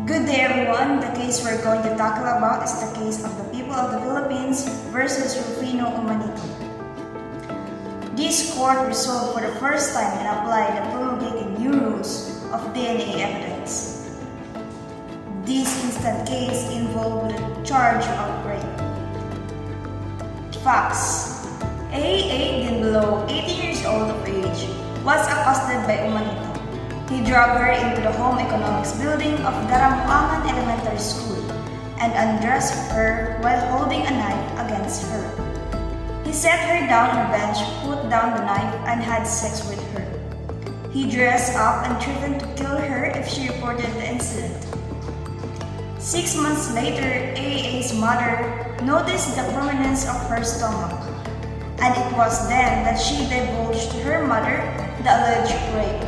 Good day everyone. The case we're going to tackle about is the case of the people of the Philippines versus Rufino Umanito. This court resolved for the first time and applied the promulgated new rules of DNA evidence. This instant case involved with a charge of rape. Facts: A, then below 18 years old of age, was accosted by Umanito. He dragged her into the home economics building of Darampuangan Elementary School and undressed her while holding a knife against her. He set her down on a bench, put down the knife, and had sex with her. He dressed up and threatened to kill her if she reported the incident. 6 months later, AA's mother noticed the prominence of her stomach, and it was then that she divulged to her mother the alleged rape.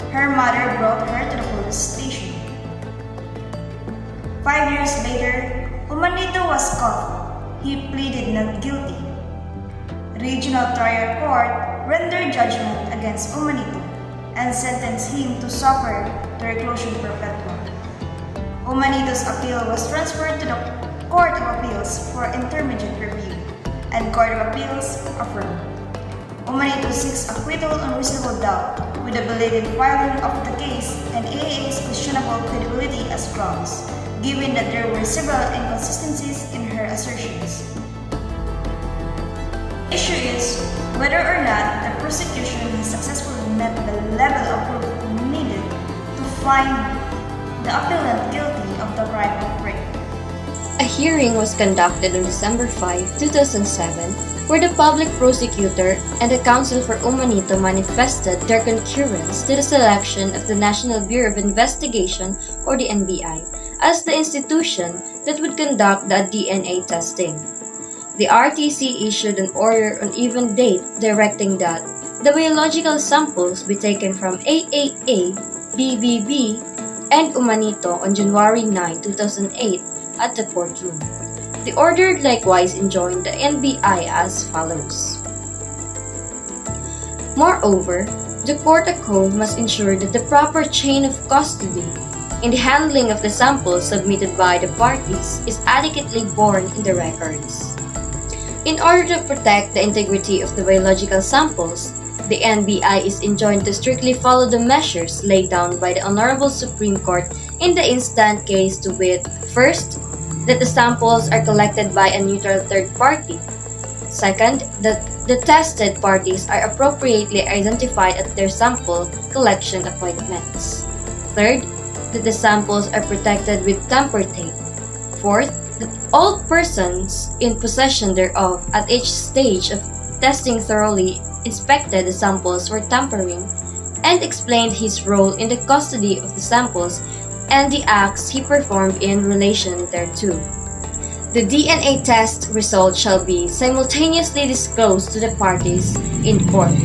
Her mother brought her to the police station. 5 years later, Umanito was caught. He pleaded not guilty. Regional Trial Court rendered judgment against Umanito and sentenced him to suffer the reclusion perpetua. Umanito's appeal was transferred to the Court of Appeals for intermediate review, and Court of Appeals affirmed. Umanito seeks acquittal on reasonable doubt with the belated filing of the case and AA's questionable credibility as grounds, given that there were several inconsistencies in her assertions. The issue is whether or not the prosecution has successfully met the level of proof needed to find the appellant guilty of the crime of rape. A hearing was conducted on December 5, 2007, where the public prosecutor and the counsel for Umanito manifested their concurrence to the selection of the National Bureau of Investigation, or the NBI, as the institution that would conduct the DNA testing. The RTC issued an order on even date directing that the biological samples be taken from AAA, BBB, and Umanito on January 9, 2008 at the courtroom. The order likewise enjoined the NBI as follows. Moreover, the court at home must ensure that the proper chain of custody in the handling of the samples submitted by the parties is adequately borne in the records. In order to protect the integrity of the biological samples, the NBI is enjoined to strictly follow the measures laid down by the Honorable Supreme Court in the instant case, to wit, first, that the samples are collected by a neutral third party. Second, that the tested parties are appropriately identified at their sample collection appointments. Third, that the samples are protected with tamper tape. Fourth, that all persons in possession thereof at each stage of testing thoroughly inspected the samples for tampering and explained his role in the custody of the samples and the acts he performed in relation thereto. The DNA test results shall be simultaneously disclosed to the parties in court.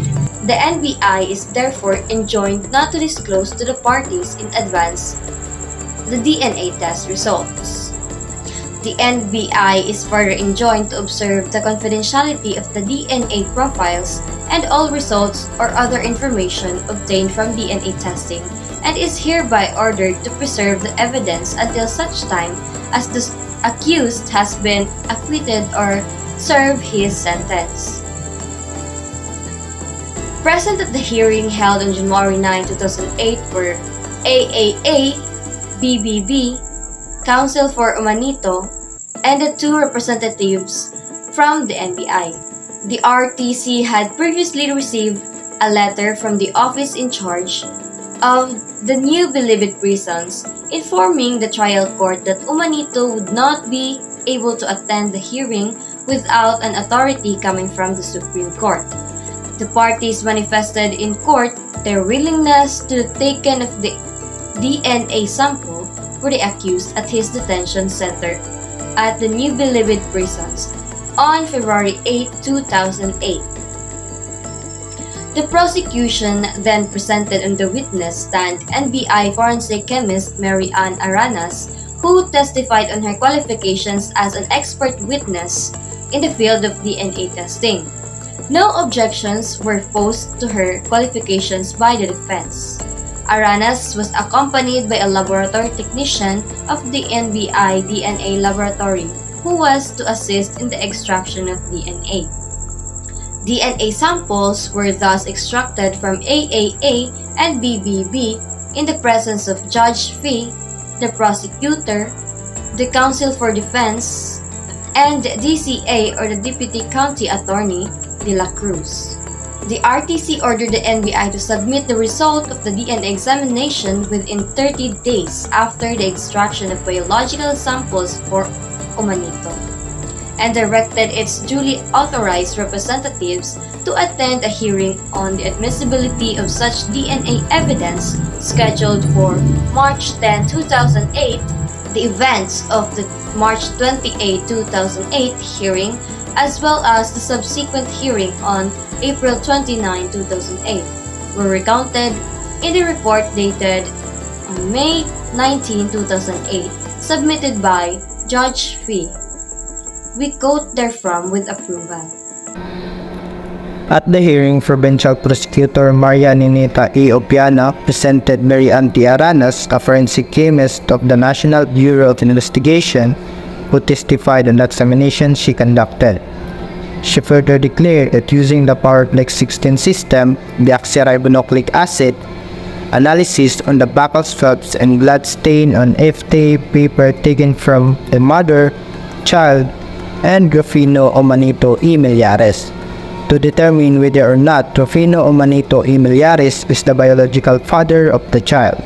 The NBI is therefore enjoined not to disclose to the parties in advance the DNA test results. The NBI is further enjoined to observe the confidentiality of the DNA profiles and all results or other information obtained from DNA testing, and is hereby ordered to preserve the evidence until such time as the accused has been acquitted or served his sentence. Present at the hearing held on January 9, 2008 were AAA, BBB, counsel for Umanito, and the two representatives from the NBI. The RTC had previously received a letter from the office in charge of the new believed prisons informing the trial court that Umanito would not be able to attend the hearing without an authority coming from the Supreme Court. The parties manifested in court their willingness to take of the DNA sample for the accused at his detention center at the new believed prisons on February 8, 2008. The prosecution then presented on the witness stand NBI forensic chemist Mary Ann Aranas, who testified on her qualifications as an expert witness in the field of DNA testing. No objections were posed to her qualifications by the defense. Aranas was accompanied by a laboratory technician of the NBI DNA laboratory who was to assist in the extraction of DNA. DNA samples were thus extracted from AAA and BBB in the presence of Judge Fee, the prosecutor, the counsel for defense, and DCA or the Deputy County Attorney de la Cruz. The RTC ordered the NBI to submit the result of the DNA examination within 30 days after the extraction of biological samples for Umanito, and directed its duly authorized representatives to attend a hearing on the admissibility of such DNA evidence scheduled for March 10, 2008. The events of the March 28, 2008 hearing, as well as the subsequent hearing on April 29, 2008, were recounted in the report dated on May 19, 2008, submitted by Judge Fee. We quote therefrom with approval. At the hearing, Provincial Prosecutor Maria Ninita E. Opiana presented Mary Anty Aranas, a forensic chemist of the National Bureau of Investigation, who testified on the examination she conducted. She further declared that using the PowerPlex 16 system, the oxyribonucleic acid analysis on the buccal swabs and blood stain on FTA paper taken from the mother, child, and Rufino Umanito E. Millares to determine whether or not Rufino Umanito E. Millares is the biological father of the child.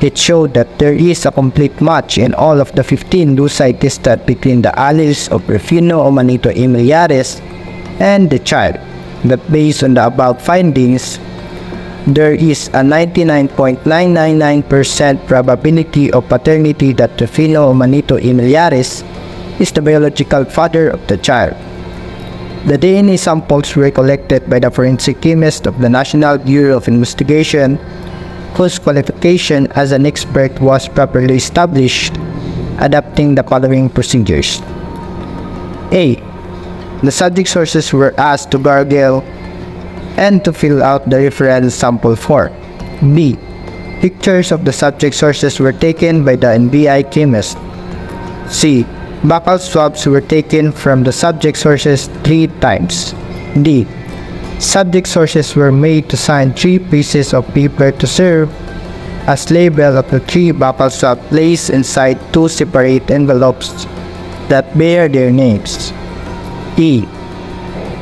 It showed that there is a complete match in all of the 15 loci tested between the alleles of Rufino Umanito E. Millares and the child, that based on the above findings, there is a 99.999% probability of paternity that Rufino Umanito E. Millares is the biological father of the child. The DNA samples were collected by the forensic chemist of the National Bureau of Investigation, whose qualification as an expert was properly established, adopting the following procedures. A. The subject sources were asked to gargle and to fill out the reference sample form. B. Pictures of the subject sources were taken by the NBI chemist. C. Buccal swabs were taken from the subject sources 3 times. D. Subject sources were made to sign 3 pieces of paper to serve as label of the 3 buccal swabs placed inside 2 separate envelopes that bear their names. E.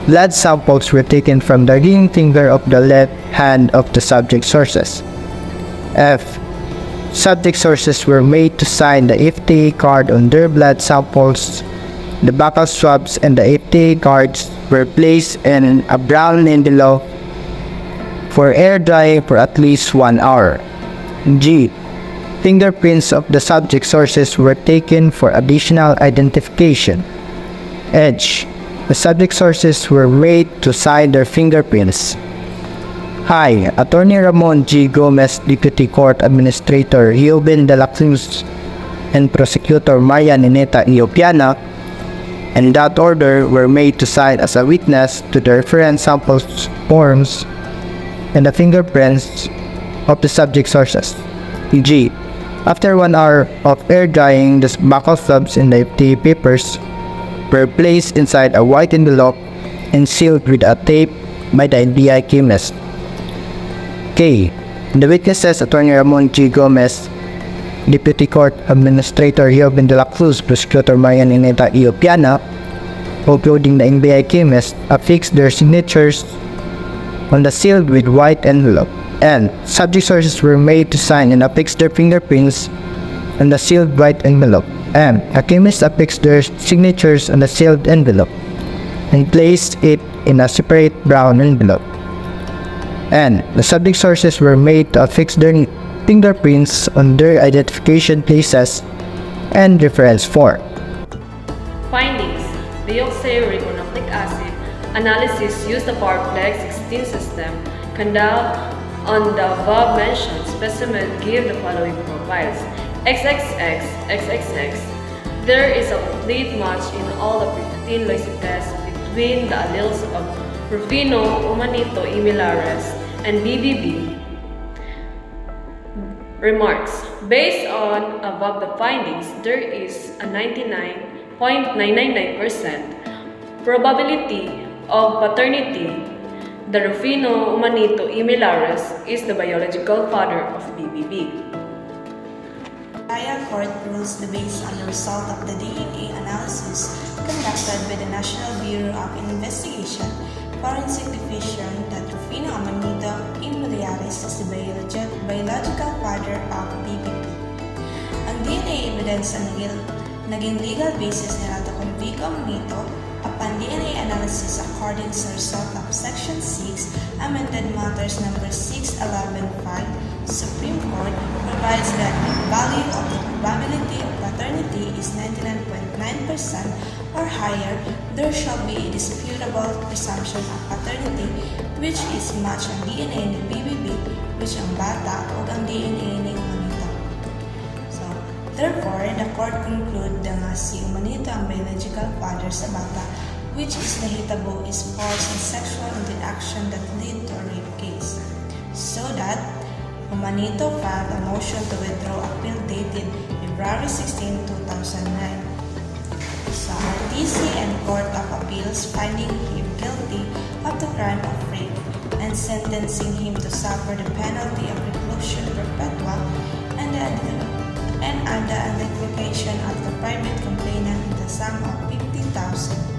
Blood samples were taken from the ring finger of the left hand of the subject sources. F. Subject sources were made to sign the FTA card on their blood samples. The buccal swabs and the FTA cards were placed in a brown envelope for air drying for at least 1 hour. G. Fingerprints of the subject sources were taken for additional identification. H. The subject sources were made to sign their fingerprints. I. Attorney Ramon G. Gomez, Deputy Court Administrator Euben de la Cruz, and Prosecutor Maria Nineta E. Opiana, and that order were made to sign as a witness to the reference samples forms and the fingerprints of the subject sources. E.g., after 1 hour of air drying, the buccal swabs in the FTA papers were placed inside a white envelope and sealed with a tape by the NBI chemist. K. The witnesses, Attorney Ramon G. Gomez, Deputy Court Administrator Euben de la Cruz, Prosecutor Maria Nineta E. Opiana, uploading the NBI chemist, affixed their signatures on the sealed with white envelope, and subject sources were made to sign and affix their fingerprints on the sealed white envelope, and a chemist affixed their signatures on the sealed envelope and placed it in a separate brown envelope, and the subject sources were made to affix their fingerprints on their identification places and reference form. Findings: deoxyribonucleic acid analysis used the PowerPlex 16 system. Conduct on the above-mentioned specimen give the following profiles: XXX, XXX. There is a complete match in all the 15 loci tests between the alleles of Rufino Umanito E. Millares and BBB. remarks, based on above the findings, there is a 99.999% probability of paternity. The Rufino Umanito Imilares is the biological father of BBB. Trial court rules based on the result of the DNA analysis conducted by the National Bureau of Investigation, Forensic Division that Rufino Umanito Imilares is the biological father of BBB. Ang DNA evidence ang naging legal basis nila to convict Umanito upon DNA analysis according sa result of Section 6, Amended Matters Number 6115, Supreme Court provides that the value of the probability of paternity is 99.9% or higher, there shall be a disputable presumption of paternity which is match ang DNA ni BBB which ang bata o ang DNA ni Umanito. So, therefore, the court conclude nga si Umanito ang biological father sa bata which is nahitabo is forced and sexual interaction that lead to a rape case. So that Umanito filed a motion to withdraw appeal dated February 16, 2009 sa RTC and Court of Appeals finding him guilty of the crime of rape and sentencing him to suffer the penalty of reclusion perpetua and the identification of the private complainant in the sum of 50,000.